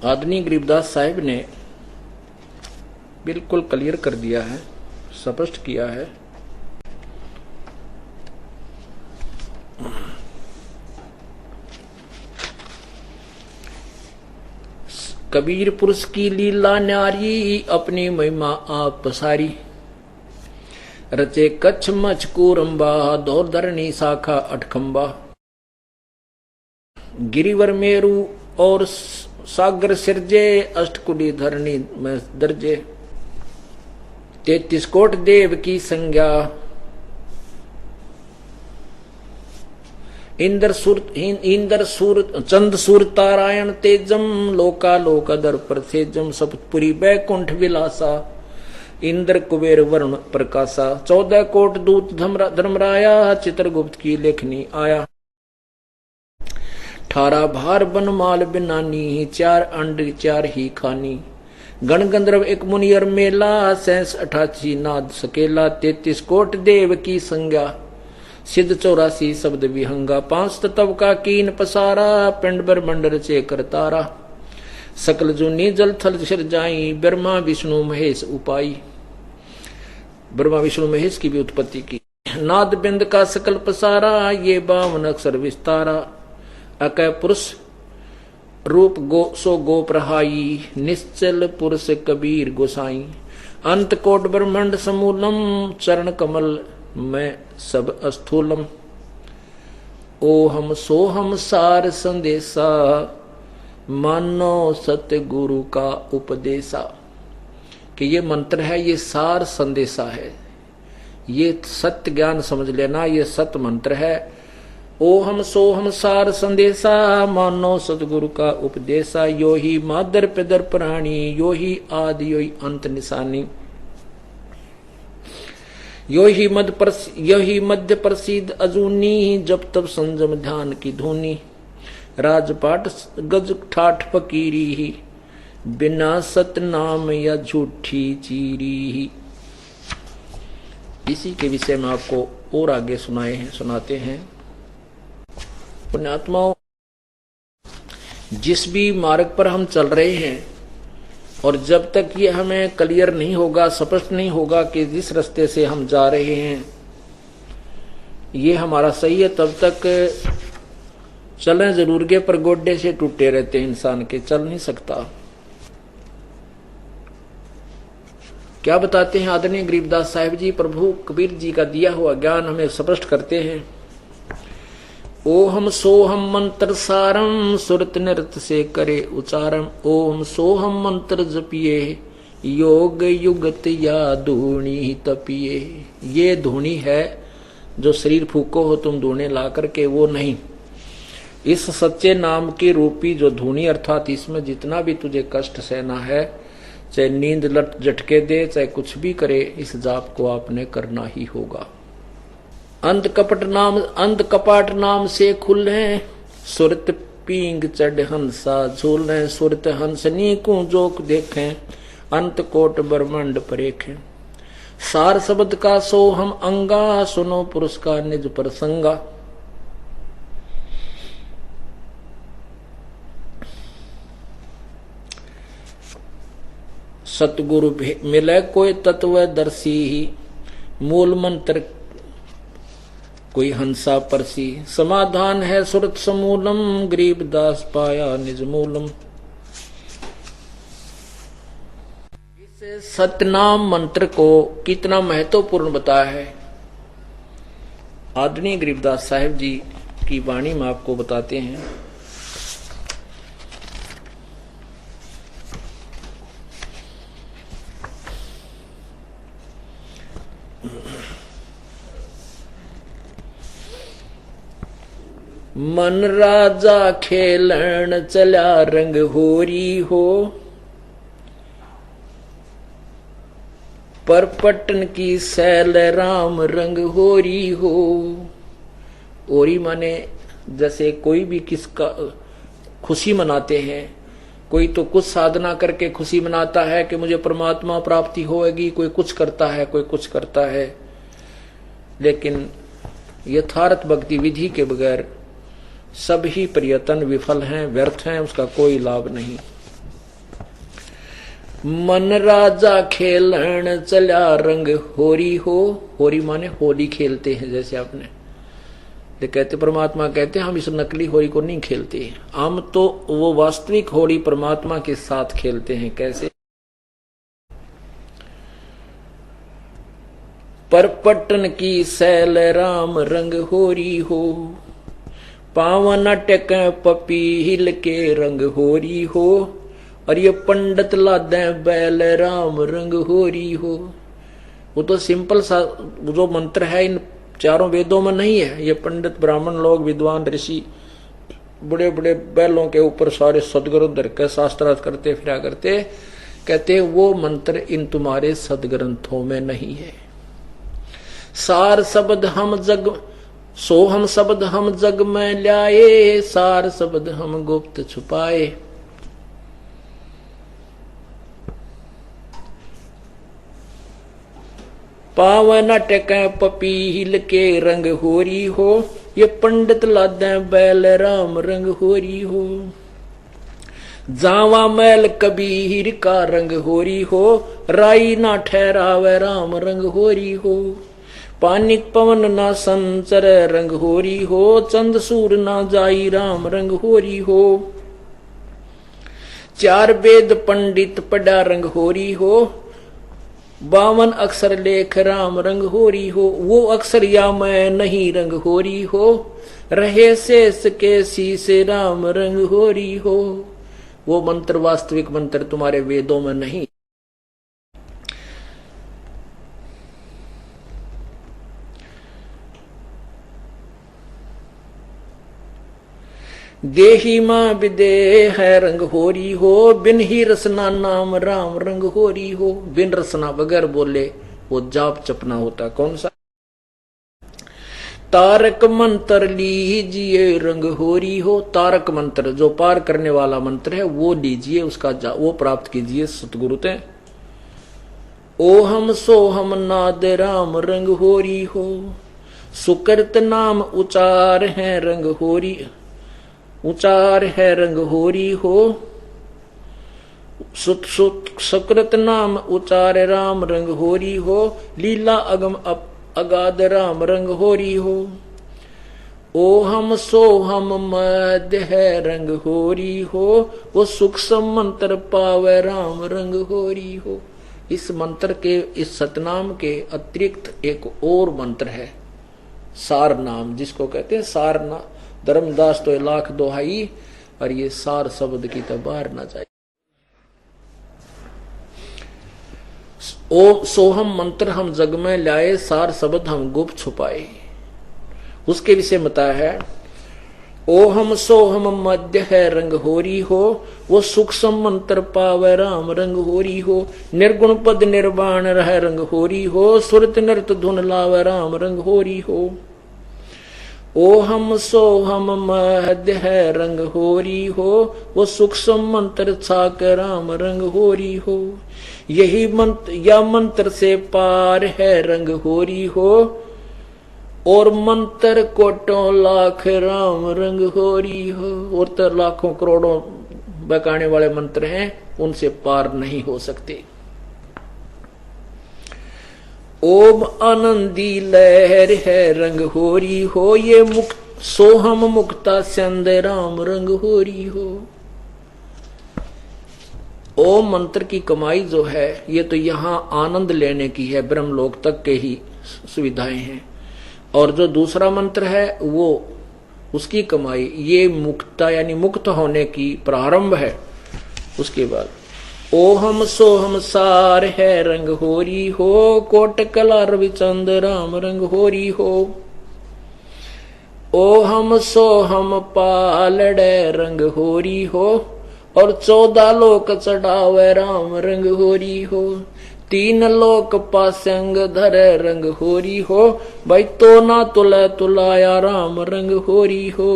आदरणीय गरीबदास साहिब ने बिल्कुल क्लियर कर दिया है, स्पष्ट किया है। कबीर पुरुष की लीला न्यारी, अपनी महिमा आप पसारी। रचे कच्छ मच कूरंबा, दौर धरणी शाखा अठखंबा। गिरिवर मेरु और सागर सिरजे, अष्टकुली धरणी में दर्जे। 33 कोट देव की संज्ञा, इंद्र सूर चंद सूर तारायण तेजम। लोका लोक अदर प्रथेजम, सप्तपुरी बैकुंठ विलासा। इंद्र कुबेर वरुण प्रकाशा, 14 कोट दूत धर्मराया। चित्रगुप्त की लेखनी आया, 18 भार बनमाल बिनानी। 4 अंड 4 ही खानी। गण गंधर्व एक मुनियर मेला, 87 88 नाद सकेला। 33 कोट देव की संज्ञा, सिद्ध 84 शब्द विहंगा। 5 तत्व का कीन पसारा, पिंड ब्रह्मंड रचे कर तारा। सकल जूनी जल थल सिर जाई, ब्रह्मा विष्णु महेश उपाई। ब्रह्मा विष्णु महेश की भी उत्पत्ति की। नाद बिंद का सकल पसारा, ये 52 अक्षर विस्तारा। अकय पुरुष रूप सो गो प्रहाई, निश्चल पुरुष कबीर गोसाई। अंत कोट ब्रह्मंड समूलम, चरण कमल में सब अस्थूलम। ओहम सोहम सार संदेशा, मानो सत्य गुरु का उपदेशा। कि ये मंत्र है, ये सार संदेशा है, ये सत्य ज्ञान समझ लेना, ये सत्य मंत्र है। ओहम सोहम सार संदेशा, मानो सतगुरु का उपदेशा। यो ही मादर पिदर प्राणी, यो ही आदि यो ही अंत निशानी। यो ही मध्य प्रसिद्ध अजूनी, जब तब संजम ध्यान की धुनी। राजपाट गज ठाठ फकीरी ही, बिना सत नाम या झूठी चीरी। इसी के विषय में आपको और आगे सुनाते हैं। पुण्यात्माओं, जिस भी मार्ग पर हम चल रहे हैं और जब तक ये हमें क्लियर नहीं होगा, स्पष्ट नहीं होगा कि जिस रास्ते से हम जा रहे हैं ये हमारा सही है, तब तक चलें जरूर के, पर गोड्डे से टूटे रहते हैं इंसान के, चल नहीं सकता। क्या बताते हैं आदरणीय गरीबदास साहिब जी? प्रभु कबीर जी का दिया हुआ ज्ञान हमें स्पष्ट करते हैं। ओहम सोहम मंत्र सारम, सुरत नृत से करे उचारम। ओम सोहम मंत्र जपिए, योग युगत या धूणी तपिए। ये धूणी है जो शरीर फूको हो तुम धूणे ला करके, वो नहीं। इस सच्चे नाम की रूपी जो धूनी, अर्थात इसमें जितना भी तुझे कष्ट सहना है, चाहे नींद लट झटके दे, चाहे कुछ भी करे, इस जाप को आपने करना ही होगा। अंध कपाट नाम से खुले, सुरत पींग चढ़ हंसा झूलें। सुरत हंसनी को जोक देखें, अंत कोट ब्रह्मंड परेखें। सार शब्द का सो हम अंगा, सुनो पुरुष का निज प्रसंगा। सतगुरु मिले कोई तत्वदर्शी, मूल मंत्र कोई हंसा परसी। समाधान है सुरत समूलम, गरीबदास पाया निज मूलम। इस सतनाम मंत्र को कितना महत्वपूर्ण बताया है आदरणीय गरीबदास साहिब जी की वाणी में आपको बताते हैं। मन राजा खेलन चला रंग होरी हो, पर पटन की सैल राम रंग होरी हो। ओरी माने जैसे कोई भी किसका खुशी मनाते हैं, कोई तो कुछ साधना करके खुशी मनाता है कि मुझे परमात्मा प्राप्ति होगी, कोई कुछ करता है, कोई कुछ करता है, लेकिन यथार्थ भक्ति विधि के बगैर सभी प्रयत्न विफल हैं, व्यर्थ हैं, उसका कोई लाभ नहीं। मन राजा खेलन चला रंग होरी हो। होरी माने होली खेलते हैं, जैसे आपने ये कहते, परमात्मा कहते हैं हम इस नकली होली को नहीं खेलते, हम तो वो वास्तविक होली परमात्मा के साथ खेलते हैं। कैसे? परपटन की सैल राम रंग होरी हो, पावन अटक पपीहिल के रंग होरी हो, और ये पंडित लादे बैल राम रंग होरी हो। वो तो सिंपल सा जो मंत्र है इन चारों वेदों में नहीं है। ये पंडित ब्राह्मण लोग, विद्वान ऋषि बड़े बड़े बैलों के ऊपर सारे सदग्रंथ धर के शास्त्रार्थ करते फिरा करते, कहते वो मंत्र इन तुम्हारे सदग्रंथों में नहीं है। सार शब्द हम जग सो हम शब्द हम जग में ल्याए, सार शब्द हम गुप्त छुपाए। पावन अटक पपीहिल के रंग होरी हो, ये पंडित लादे बैल राम रंग होरी हो। जावा मैल कबीर का रंग होरी हो, राई ना ठहरावे राम रंग होरी हो। पानिक पवन ना संचर रंग होरी हो, चंद सूर ना जाई राम रंग होरी हो। चार वेद पंडित पड़ा रंग होरी हो, 52 अक्षर लेख राम रंग होरी हो। वो अक्षर या मैं नहीं रंग होरी हो, रहे शेष के शीश राम रंग होरी हो। वो मंत्र वास्तविक मंत्र तुम्हारे वेदों में नहीं। देही मां विदेह है रंग होरी हो, बिन ही रसना नाम राम रंग होरी हो। बिन रसना बगैर बोले वो जाप चपना होता। कौन सा? तारक मंत्र लीजिए रंग होरी हो। तारक मंत्र जो पार करने वाला मंत्र है वो लीजिए, उसका वो प्राप्त कीजिए सतगुरु ते। ओ हम सो हम नाद राम रंग होरी हो, सुकृत नाम उचार है रंग होरी, उचार है रंग होरी हो। सुकृत नाम उचार राम रंग होरी हो, लीला अगम अगाध राम रंग होरी हो। ओ हम सो हम मध्य है रंग होरी हो, वो सूक्ष्म मंत्र पावे राम रंग होरी हो। इस मंत्र के, इस सतनाम के अतिरिक्त एक और मंत्र है सार नाम, जिसको कहते हैं सार नाम। धर्मदास तो लाख दोहाई, और ये सार शब्द की तो बाहर ना जाए। ओ सोहम मंत्र हम जग में लाए, सार शब्द हम गुप्त छुपाए। उसके विषय बताया है, ओ हम सोहम मध्य है रंग होरी हो, वो सूक्ष्म मंत्र पावे राम रंग होरी हो। निर्गुण पद निर्वाण रह रंग होरी हो, सुरत नृत धुन लावे राम रंग होरी हो। ओ हम सो हम मध्य है रंग होरी हो, वो सूक्ष्म मंत्र छाक राम रंग होरी हो। यही मंत्र या मंत्र से पार है रंग होरी हो, और मंत्र कोटों लाख राम रंग होरी हो। और तो लाखों करोड़ों बकाने वाले मंत्र हैं, उनसे पार नहीं हो सकते। ओम आनंदी लहर है रंग होरी हो, ये मुक्त सोहम मुक्ता चंद राम रंग होरी हो। ओम मंत्र की कमाई जो है, ये तो यहाँ आनंद लेने की है, ब्रह्मलोक तक के ही सुविधाएं हैं। और जो दूसरा मंत्र है वो उसकी कमाई, ये मुक्ता यानी मुक्त होने की प्रारंभ है। उसके बाद ओहम सोहम सार है रंग होरी हो, कोट कला रविचंद राम रंग होरी हो। ओहम सोहम पालड़े रंग होरी हो, और 14 लोक चढ़ावे राम रंग होरी हो। 3 लोक पासंग धरे रंग होरी हो, भाई तो ना तुला तुलाया राम रंग होरी हो।